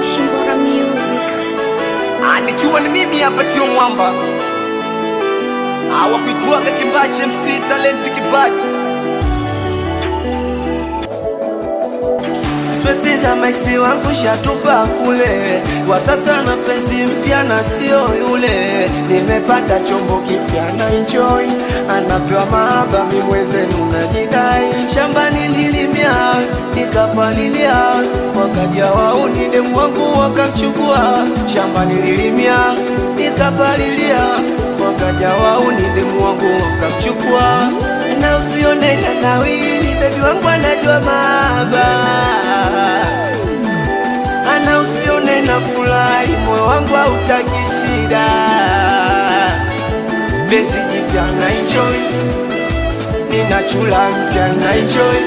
Shimbora Music. Nikiwa ni mimi hapa Tio Mwamba. Wakuituaga Kimbachi MC talent Kibachi. Stresi za maxi wangu shatupa kule. Kwa sasa na penzi mpya na sio yule. Nimepata chombo kipya na enjoy. Anapewa mahaba mimi mwenzenu najidai. Shambani nilimia nikapalilia. Wakaja wauni demu wangu wakamchukua. Shambani nilimia nikapalilia. Wakaja wauni demu wangu wakamchukua. Na usione na nawili baby wangu anajua mahaba. Ana usione na furahi moyo wangu hautaki shida. Bezi jipya na enjoy. Nina chula mpya na enjoy.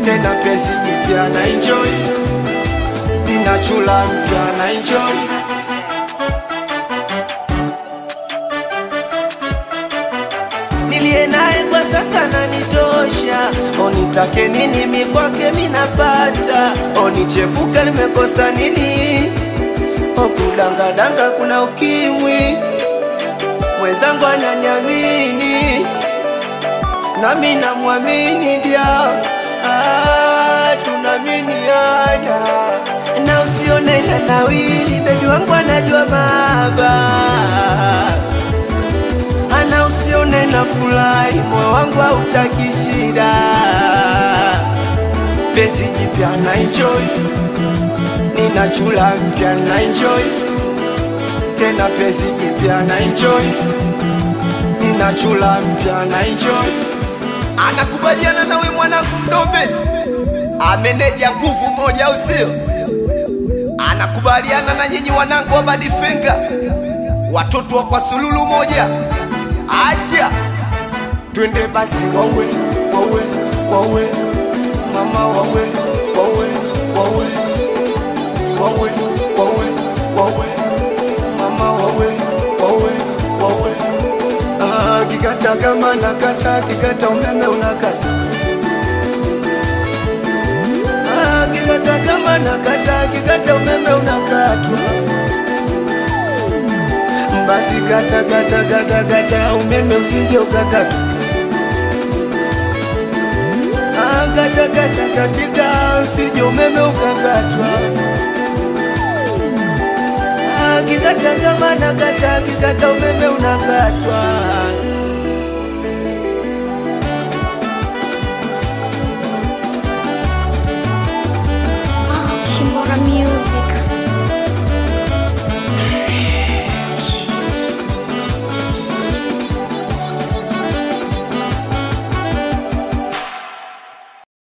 Tena bezi jipya na enjoy. Nina chula mpya na enjoy. Nilie naye kwa sasa na nitosha. Onitake nini mi kwake minapata. Onichepuka nimekosa nini. Okudanga danga kuna ukimwi. Mwenzangu ananiamini nami namwamini dia. Tunaminiana. Na usione na nawili baby wangu anajua mahaba. Ana usione na furahi moyo wangu hautaki shida. Bezi jipya na enjoy. Nina chula mpya na enjoy. Tena bezi jipya na enjoy. Nina chula mpya na enjoy. Anakubaliana na wewe mwanangu mdobe. Ameneja nguvu moja usio. Anakubaliana na nyinyi wanangu wa Badifenga. Watoto wa kwa sululu moja. Acha twende basi wawe wawe wawe mama wawe wawe wawe wawe wawe wawe mama wawe wawe wawe. Kikata kama nakata kikata umeme unakata. Kikata kama nakata kikata umeme unakatwa. Basi kata kata kata kata umeme usije ukakata. Kata kata katika usije umeme ukakatwa. Kikata kama nakata kikata umeme unakatwa. Shimbora Music.